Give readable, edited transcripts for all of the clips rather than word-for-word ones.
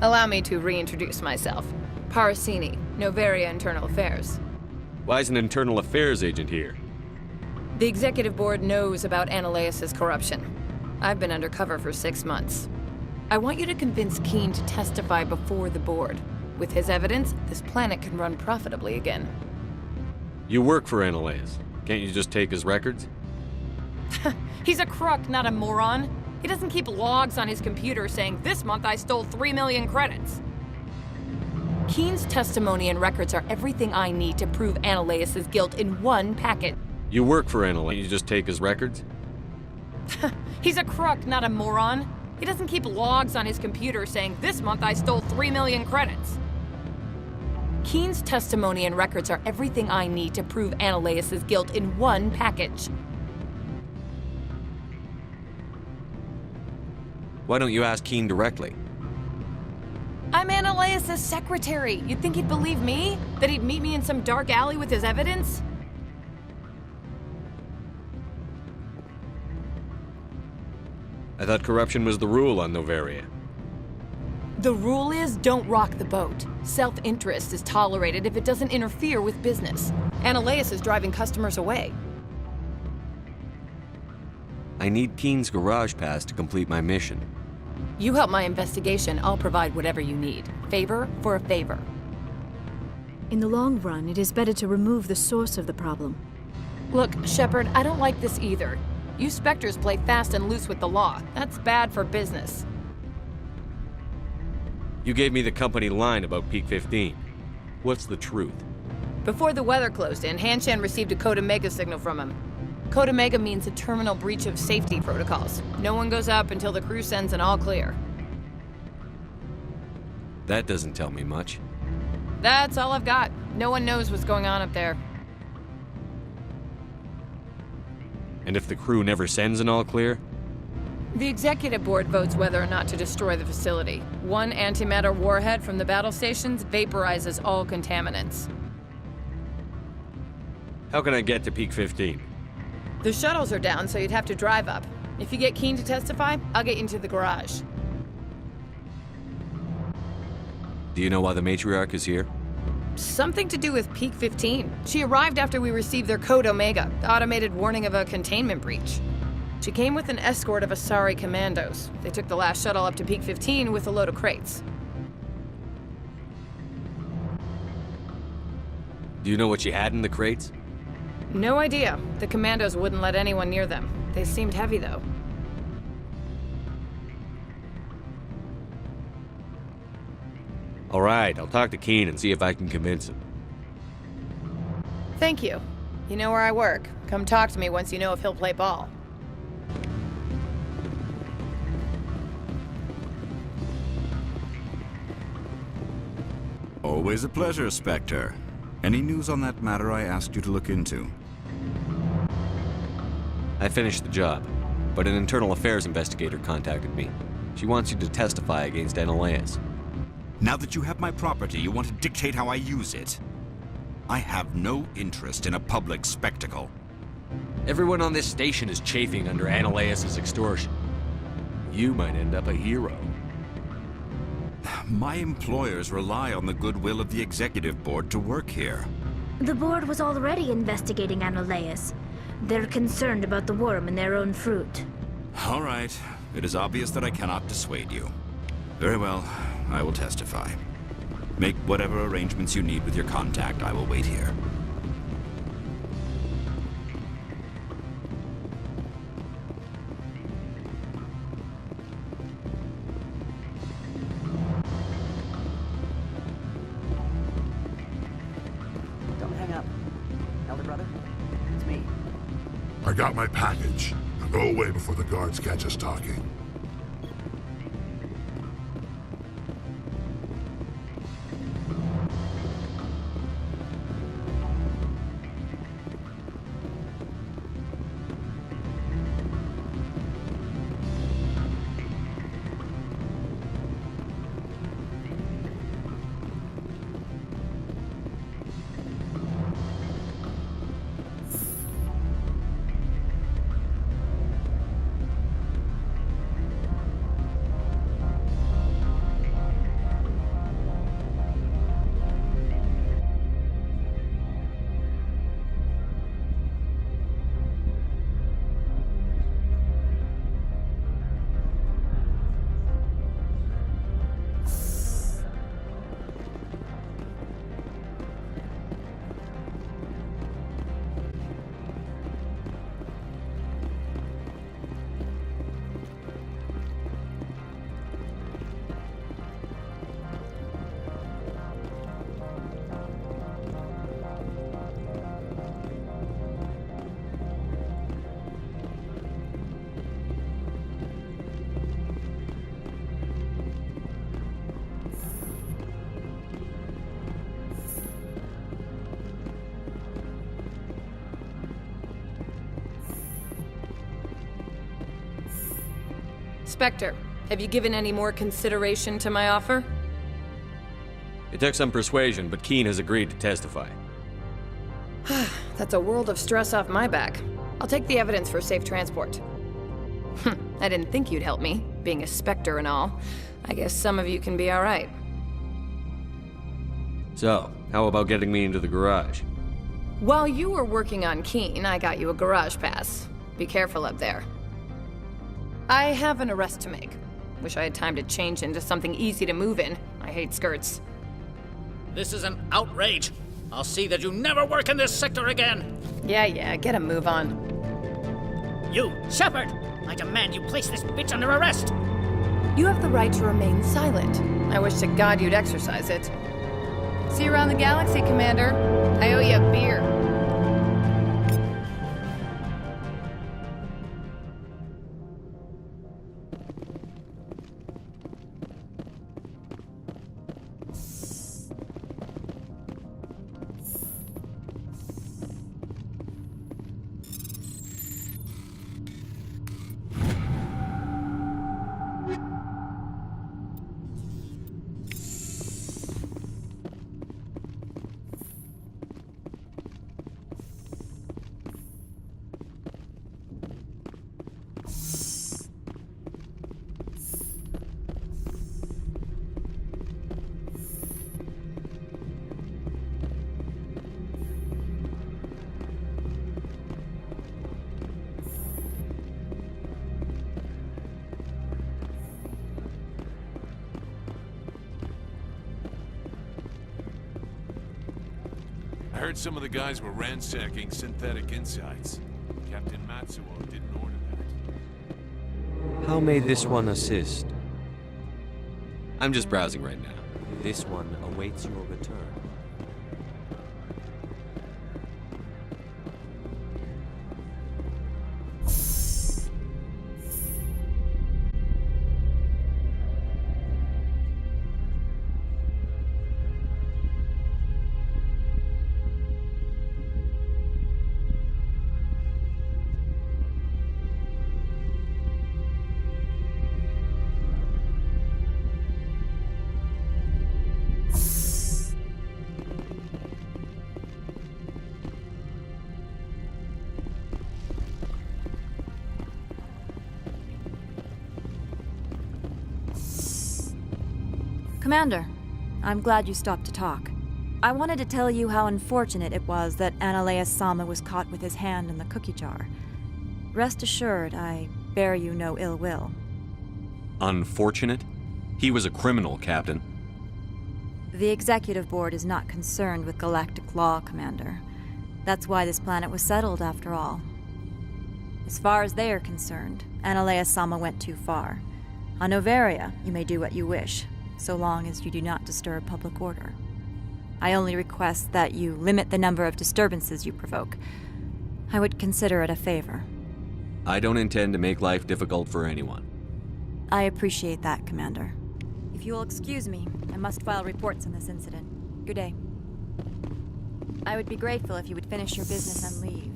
Allow me to reintroduce myself. Parasini, Noveria Internal Affairs. Why is an internal affairs agent here? The executive board knows about Analeus' corruption. I've been undercover for 6 months. I want you to convince Keen to testify before the board. With his evidence, this planet can run profitably again. You work for Analeus. Can't you just take his records? He's a crook, not a moron. He doesn't keep logs on his computer saying, "This month I stole 3 million credits." Keen's testimony and records are everything I need to prove Analeus' guilt in one packet. You work for Analeus. You just take his records? He's a crook, not a moron. He doesn't keep logs on his computer saying, "This month I stole 3 million credits." Keen's testimony and records are everything I need to prove Analeus' guilt in one package. Why don't you ask Keen directly? I'm Analeus' secretary. You'd think he'd believe me? That he'd meet me in some dark alley with his evidence? I thought corruption was the rule on Noveria. The rule is, don't rock the boat. Self-interest is tolerated if it doesn't interfere with business. Analeus is driving customers away. I need Keen's garage pass to complete my mission. You help my investigation, I'll provide whatever you need. Favor for a favor. In the long run, it is better to remove the source of the problem. Look, Shepard, I don't like this either. You Spectres play fast and loose with the law. That's bad for business. You gave me the company line about Peak 15. What's the truth? Before the weather closed in, Hanshan received a Code Omega signal from him. Code Omega means a terminal breach of safety protocols. No one goes up until the crew sends an all clear. That doesn't tell me much. That's all I've got. No one knows what's going on up there. And if the crew never sends an all clear? The executive board votes whether or not to destroy the facility. One antimatter warhead from the battle stations vaporizes all contaminants. How can I get to Peak 15? The shuttles are down, so you'd have to drive up. If you get Keen to testify, I'll get you into the garage. Do you know why the matriarch is here? Something to do with Peak 15. She arrived after we received their Code Omega, the automated warning of a containment breach. She came with an escort of Asari commandos. They took the last shuttle up to Peak 15 with a load of crates. Do you know what she had in the crates? No idea. The commandos wouldn't let anyone near them. They seemed heavy, though. All right, I'll talk to Keen and see if I can convince him. Thank you. You know where I work. Come talk to me once you know if he'll play ball. Always a pleasure, Spectre. Any news on that matter I asked you to look into? I finished the job, but an internal affairs investigator contacted me. She wants you to testify against Analeus. Now that you have my property, you want to dictate how I use it. I have no interest in a public spectacle. Everyone on this station is chafing under Analeus' extortion. You might end up a hero. My employers rely on the goodwill of the executive board to work here. The board was already investigating Analeus. They're concerned about the worm in their own fruit. All right. It is obvious that I cannot dissuade you. Very well. I will testify. Make whatever arrangements you need with your contact. I will wait here. Don't hang up. Elder brother, it's me. I got my package. Now go away before the guards catch us talking. Spectre, have you given any more consideration to my offer? It took some persuasion, but Keen has agreed to testify. That's a world of stress off my back. I'll take the evidence for safe transport. I didn't think you'd help me, being a Spectre and all. I guess some of you can be alright. So, how about getting me into the garage? While you were working on Keen, I got you a garage pass. Be careful up there. I have an arrest to make. Wish I had time to change into something easy to move in. I hate skirts. This is an outrage. I'll see that you never work in this sector again. Yeah, get a move on. You, Shepard! I demand you place this bitch under arrest! You have the right to remain silent. I wish to God you'd exercise it. See you around the galaxy, Commander. I owe you a beer. I heard some of the guys were ransacking synthetic insides. Captain Matsuo didn't order that. How may this one assist? I'm just browsing right now. This one awaits your return. Commander, I'm glad you stopped to talk. I wanted to tell you how unfortunate it was that Analeus-sama was caught with his hand in the cookie jar. Rest assured, I bear you no ill will. Unfortunate? He was a criminal, Captain. The Executive Board is not concerned with galactic law, Commander. That's why this planet was settled, after all. As far as they are concerned, Analeus-sama went too far. On Noveria, you may do what you wish, so long as you do not disturb public order. I only request that you limit the number of disturbances you provoke. I would consider it a favor. I don't intend to make life difficult for anyone. I appreciate that, Commander. If you will excuse me, I must file reports on this incident. Good day. I would be grateful if you would finish your business and leave.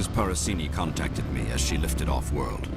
Miss Parasini contacted me as she lifted off-world.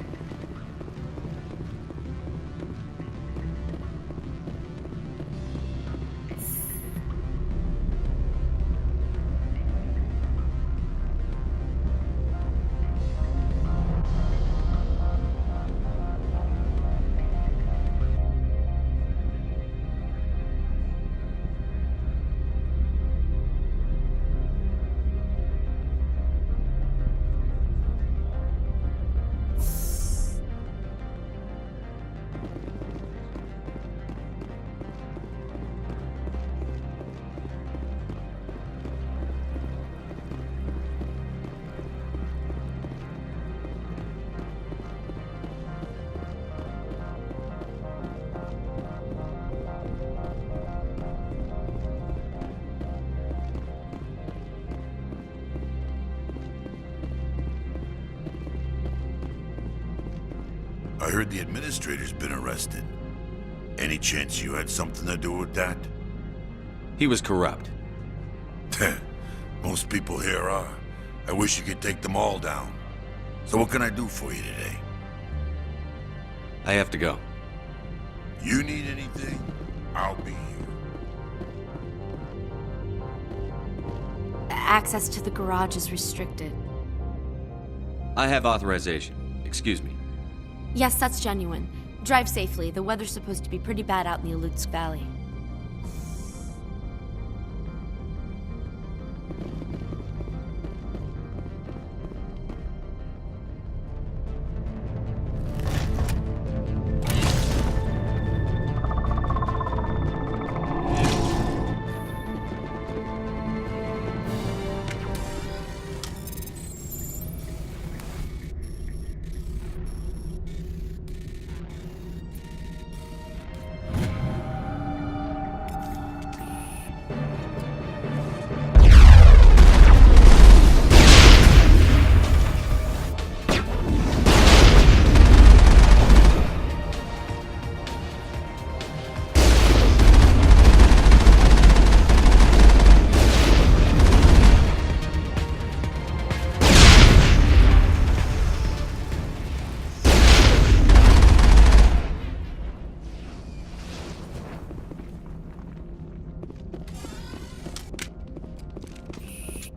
I heard the administrator's been arrested. Any chance you had something to do with that? He was corrupt. Most people here are. I wish you could take them all down. So what can I do for you today? I have to go. You need anything? I'll be here. Access to the garage is restricted. I have authorization. Excuse me. Yes, that's genuine. Drive safely. The weather's supposed to be pretty bad out in the Alutsk Valley.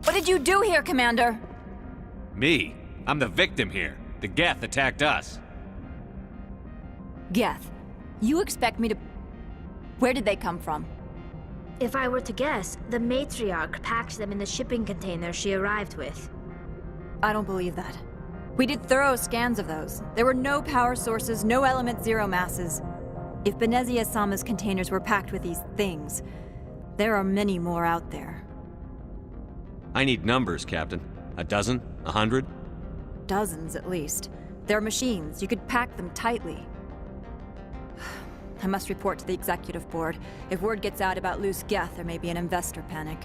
What did you do here, Commander? Me? I'm the victim here. The Geth attacked us. Geth, you expect me to... Where did they come from? If I were to guess, the matriarch packed them in the shipping container she arrived with. I don't believe that. We did thorough scans of those. There were no power sources, no element zero masses. If Benezia-sama's containers were packed with these things, there are many more out there. I need numbers, Captain. A dozen? 100? Dozens, at least. They're machines. You could pack them tightly. I must report to the executive board. If word gets out about loose Geth, there may be an investor panic.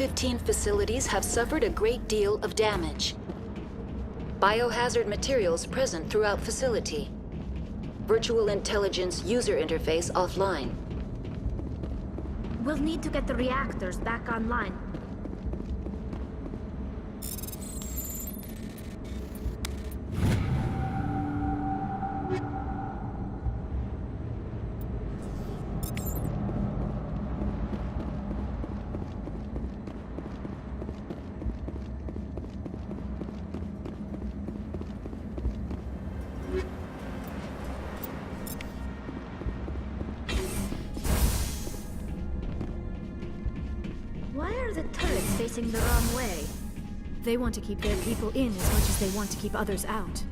15 facilities have suffered a great deal of damage. Biohazard materials present throughout facility. Virtual intelligence user interface offline. We'll need to get the reactors back online. Why are the turrets facing the wrong way? They want to keep their people in as much as they want to keep others out.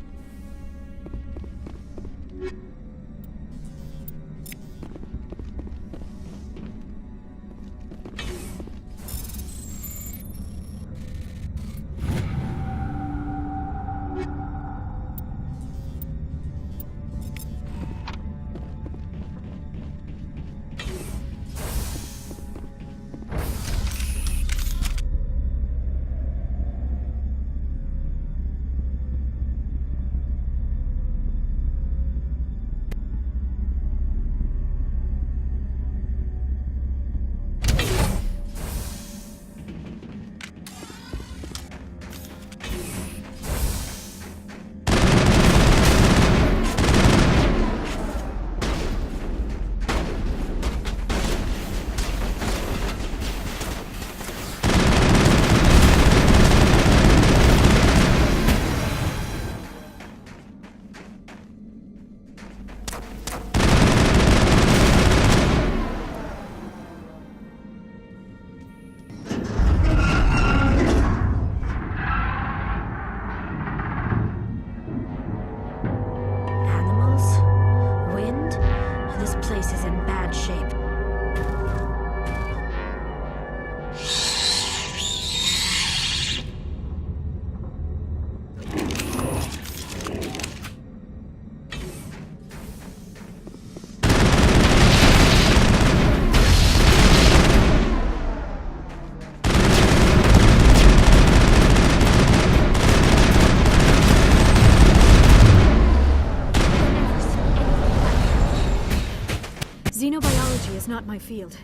Xenobiology is not my field.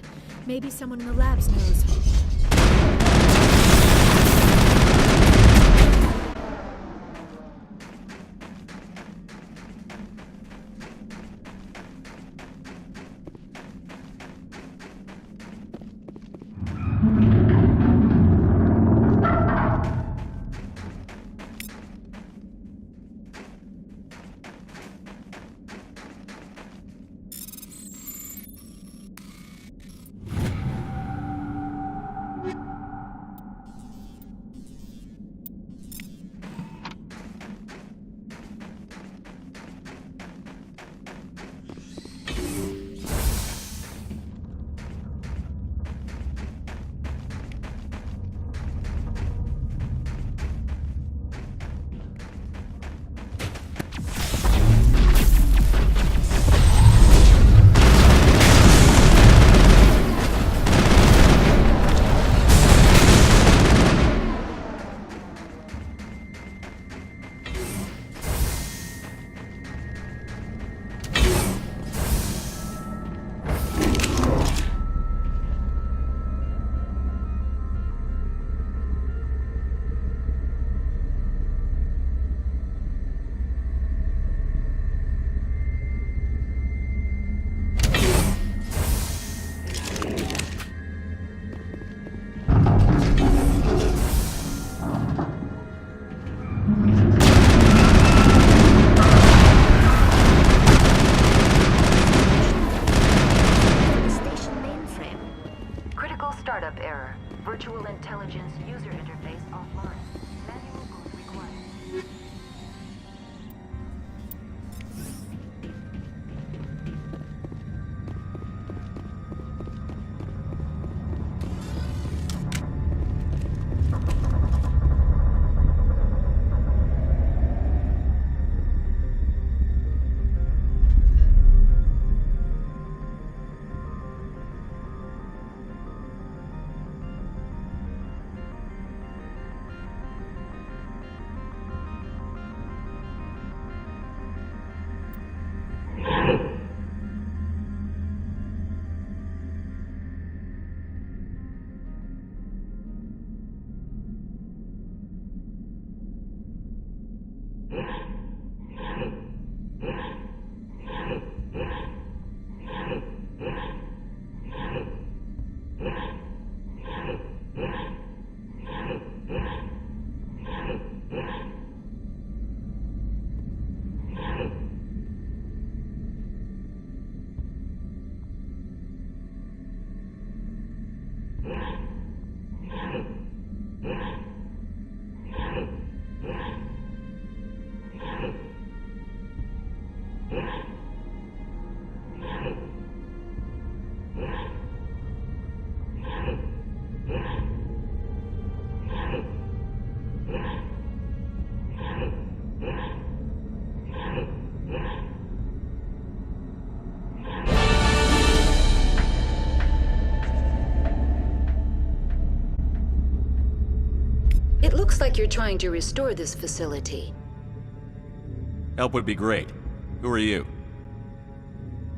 Maybe someone in the labs knows. Virtual intelligence user interface offline. Manual boot required. like you're trying to restore this facility. Help would be great. Who are you?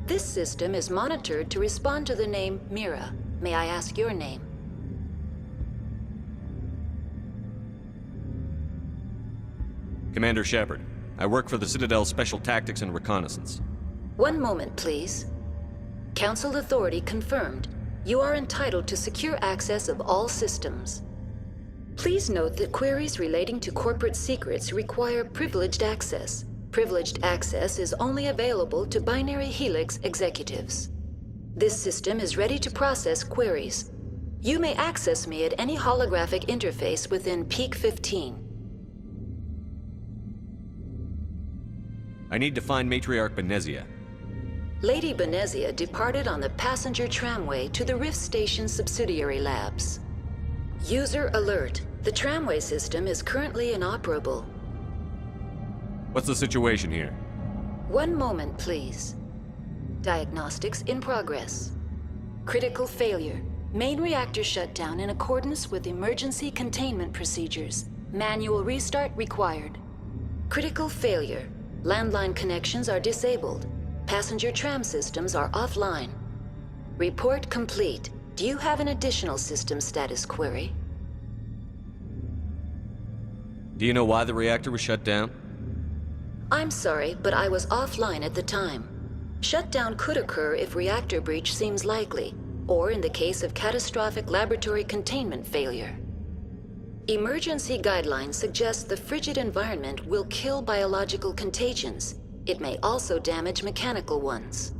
This system is monitored to respond to the name Mira. May I ask your name? Commander Shepard. I work for the Citadel's Special Tactics and Reconnaissance. One moment, please. Council authority confirmed. You are entitled to secure access of all systems. Please note that queries relating to corporate secrets require privileged access. Privileged access is only available to Binary Helix executives. This system is ready to process queries. You may access me at any holographic interface within Peak 15. I need to find Matriarch Benezia. Lady Benezia departed on the passenger tramway to the Rift Station subsidiary labs. User alert. The tramway system is currently inoperable. What's the situation here? One moment, please. Diagnostics in progress. Critical failure. Main reactor shutdown in accordance with emergency containment procedures. Manual restart required. Critical failure. Landline connections are disabled. Passenger tram systems are offline. Report complete. Do you have an additional system status query? Do you know why the reactor was shut down? I'm sorry, but I was offline at the time. Shutdown could occur if reactor breach seems likely, or in the case of catastrophic laboratory containment failure. Emergency guidelines suggest the frigid environment will kill biological contagions. It may also damage mechanical ones.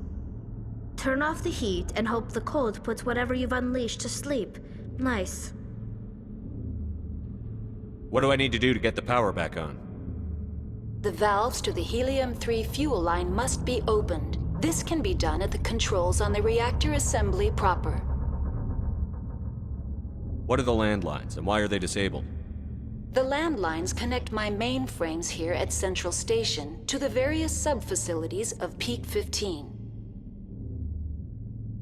Turn off the heat and hope the cold puts whatever you've unleashed to sleep. Nice. What do I need to do to get the power back on? The valves to the helium-3 fuel line must be opened. This can be done at the controls on the reactor assembly proper. What are the landlines, and why are they disabled? The landlines connect my mainframes here at Central Station to the various sub-facilities of Peak 15.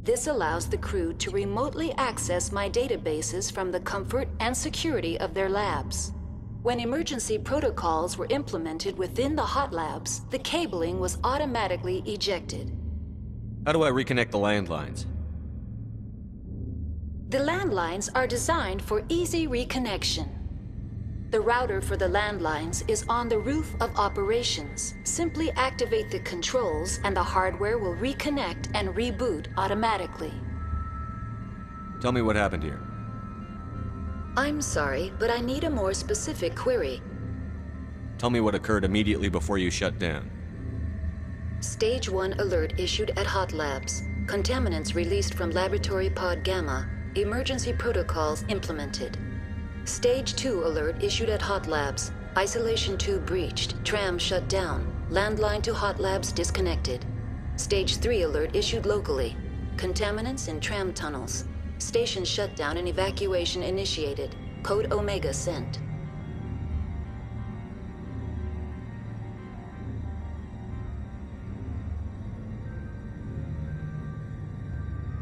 This allows the crew to remotely access my databases from the comfort and security of their labs. When emergency protocols were implemented within the hot labs, the cabling was automatically ejected. How do I reconnect the landlines? The landlines are designed for easy reconnection. The router for the landlines is on the roof of operations. Simply activate the controls and the hardware will reconnect and reboot automatically. Tell me what happened here. I'm sorry, but I need a more specific query. Tell me what occurred immediately before you shut down. Stage 1 alert issued at Hot Labs. Contaminants released from Laboratory Pod Gamma. Emergency protocols implemented. Stage 2 alert issued at Hot Labs. Isolation 2 breached. Tram shut down. Landline to Hot Labs disconnected. Stage 3 alert issued locally. Contaminants in tram tunnels. Station shutdown and evacuation initiated. Code Omega sent.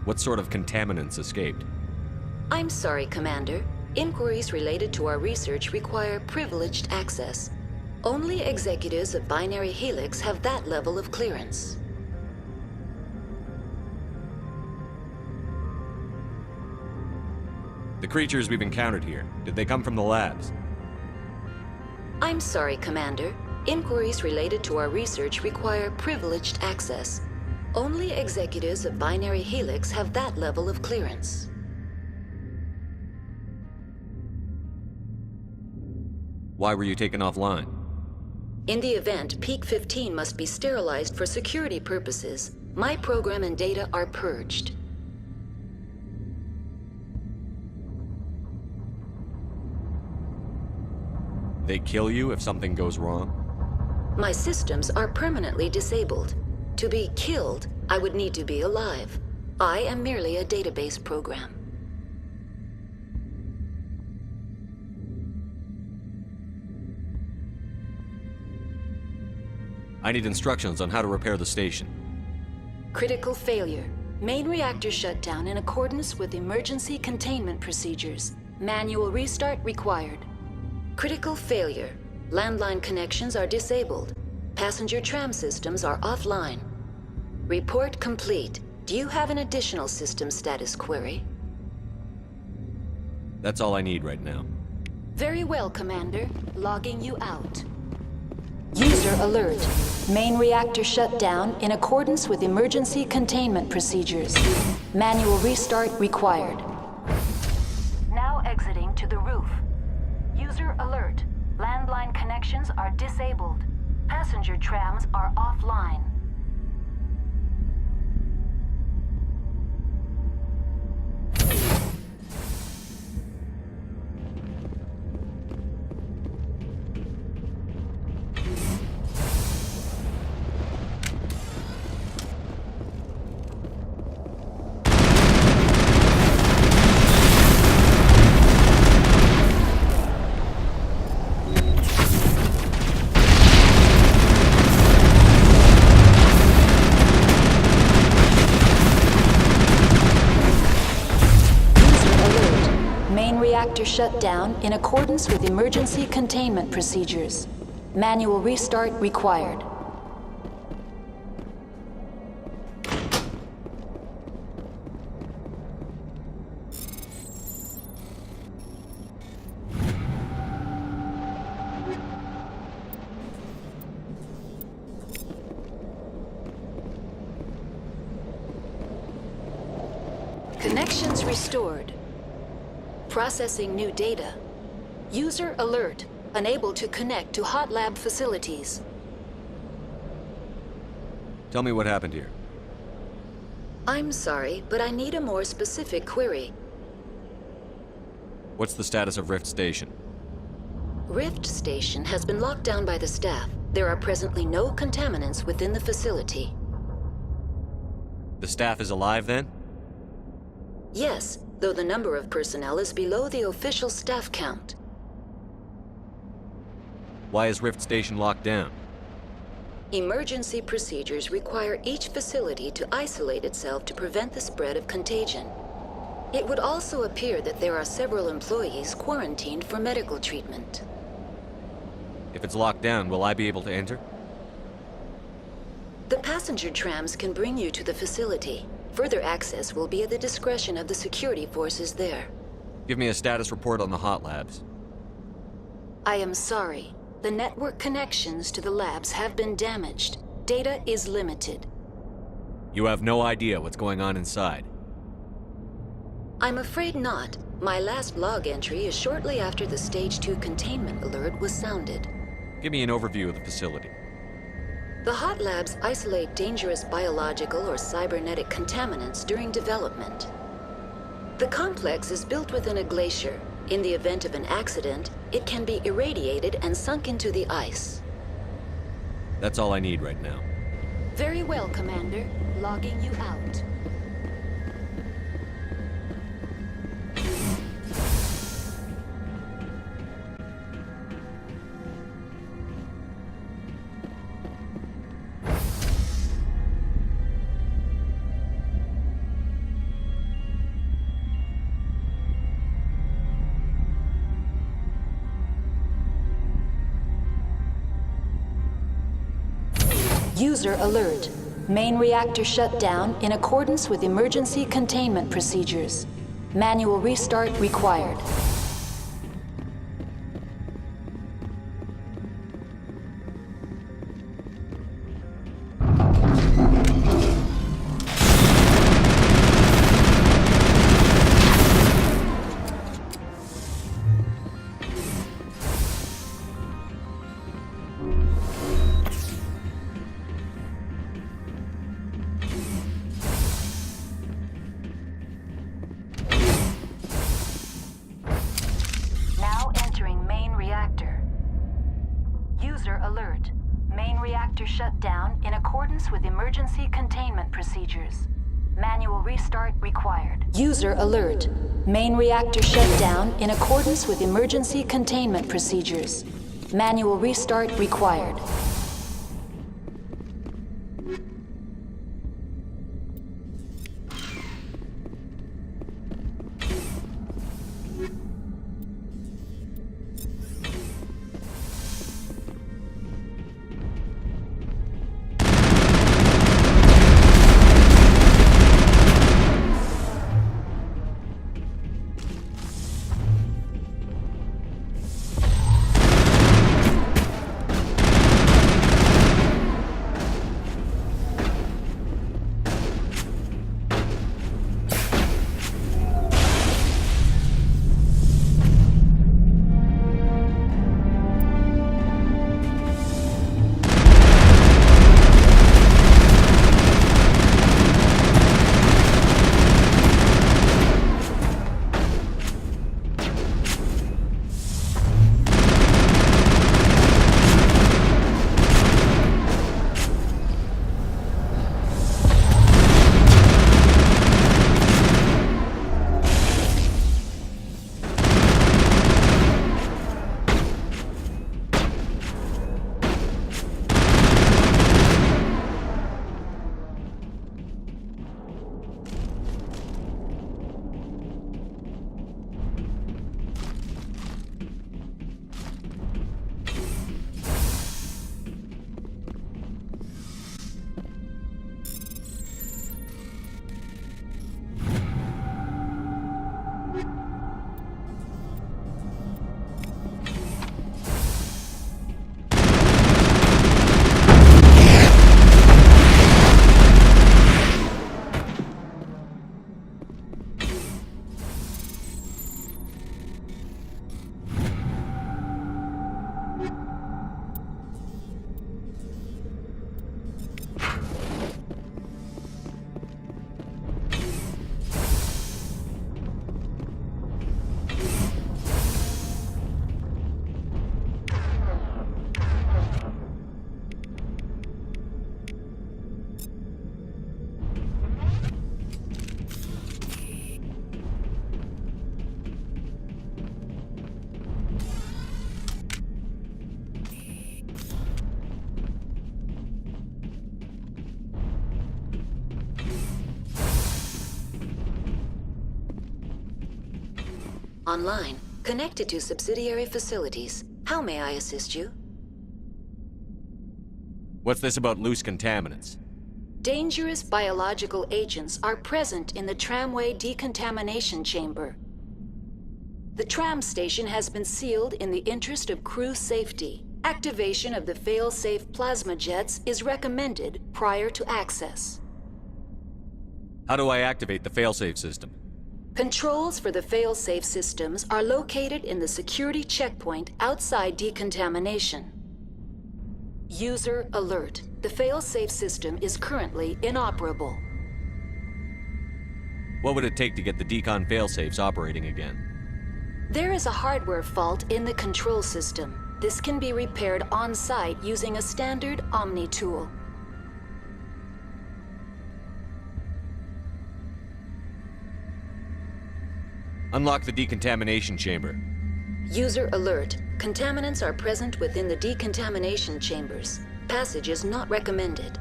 What sort of contaminants escaped? I'm sorry, Commander. Inquiries related to our research require privileged access. Only executives of Binary Helix have that level of clearance. The creatures we've encountered here, did they come from the labs? I'm sorry, Commander. Inquiries related to our research require privileged access. Only executives of Binary Helix have that level of clearance. Why were you taken offline? In the event, Peak 15 must be sterilized for security purposes. My program and data are purged. They kill you if something goes wrong? My systems are permanently disabled. To be killed, I would need to be alive. I am merely a database program. I need instructions on how to repair the station. Critical failure. Main reactor shutdown in accordance with emergency containment procedures. Manual restart required. Critical failure. Landline connections are disabled. Passenger tram systems are offline. Report complete. Do you have an additional system status query? That's all I need right now. Very well, Commander. Logging you out. User alert. Main reactor shut down in accordance with emergency containment procedures. Manual restart required. Now exiting to the roof. User alert. Landline connections are disabled. Passenger trams are offline. Reactor shut down in accordance with emergency containment procedures. Manual restart required. Connections restored. Processing new data. User alert. Unable to connect to hot lab facilities. Tell me what happened here. I'm sorry, but I need a more specific query. What's the status of Rift Station? Rift Station has been locked down by the staff. There are presently no contaminants within the facility. The staff is alive then? Yes, though the number of personnel is below the official staff count. Why is Rift Station locked down? Emergency procedures require each facility to isolate itself to prevent the spread of contagion. It would also appear that there are several employees quarantined for medical treatment. If it's locked down, will I be able to enter? The passenger trams can bring you to the facility. Further access will be at the discretion of the security forces there. Give me a status report on the hot labs. I am sorry. The network connections to the labs have been damaged. Data is limited. You have no idea what's going on inside. I'm afraid not. My last log entry is shortly after the Stage 2 containment alert was sounded. Give me an overview of the facility. The hot labs isolate dangerous biological or cybernetic contaminants during development. The complex is built within a glacier. In the event of an accident, it can be irradiated and sunk into the ice. That's all I need right now. Very well, Commander. Logging you out. User alert. Main reactor shut down in accordance with emergency containment procedures. Manual restart required. Alert. Main reactor shut down in accordance with emergency containment procedures. Manual restart required. User alert. Main reactor shut down in accordance with emergency containment procedures. Manual restart required. Online, connected to subsidiary facilities. How may I assist you? What's this about loose contaminants? Dangerous biological agents are present in the tramway decontamination chamber. The tram station has been sealed in the interest of crew safety. Activation of the fail-safe plasma jets is recommended prior to access. How do I activate the failsafe system? Controls for the fail-safe systems are located in the security checkpoint outside decontamination. User alert. The fail-safe system is currently inoperable. What would it take to get the decon failsafes operating again? There is a hardware fault in the control system. This can be repaired on-site using a standard Omni tool. Unlock the decontamination chamber. User alert. Contaminants are present within the decontamination chambers. Passage is not recommended.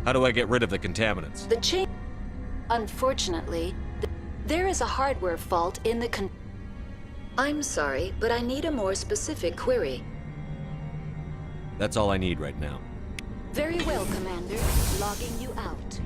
How do I get rid of the contaminants? Unfortunately, there is a hardware fault in the I'm sorry, but I need a more specific query. That's all I need right now. Very well, Commander. Logging you out.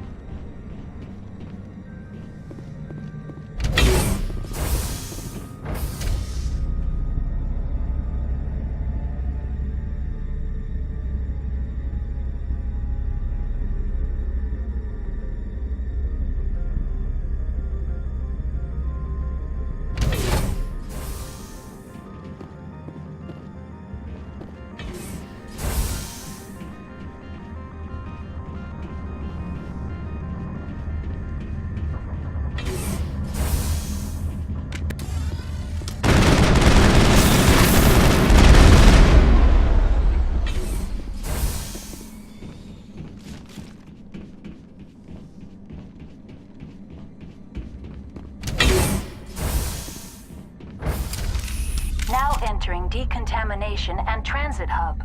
Now entering decontamination and transit hub.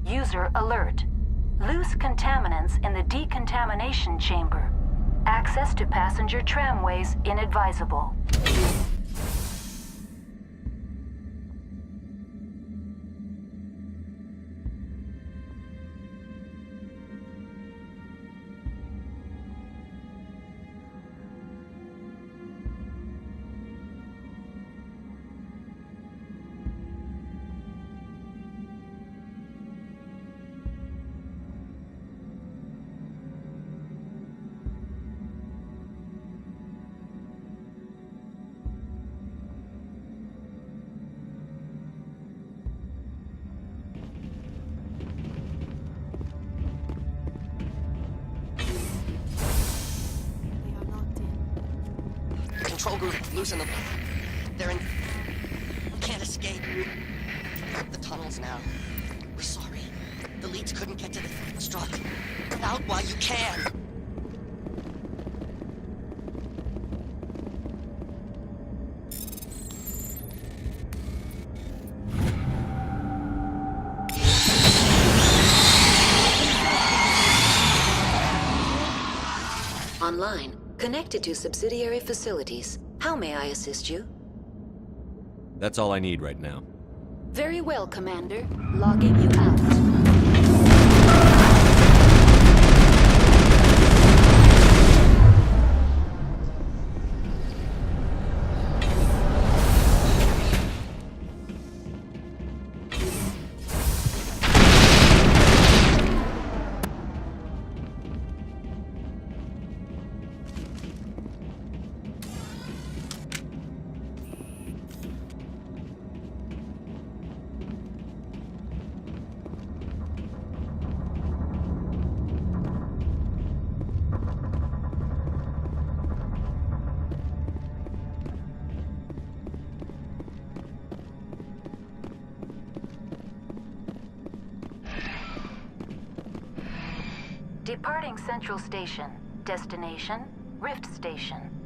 User alert. Loose contaminants in the decontamination chamber. Access to passenger tramways inadvisable. Control group, loosen them. They're in... We can't escape. The tunnels now. We're sorry. The leads couldn't get to the struck. Get out while you can. Online, connected to subsidiary facilities. How may I assist you? That's all I need right now. Very well, Commander. Logging you out. Departing Central Station. Destination, Rift Station.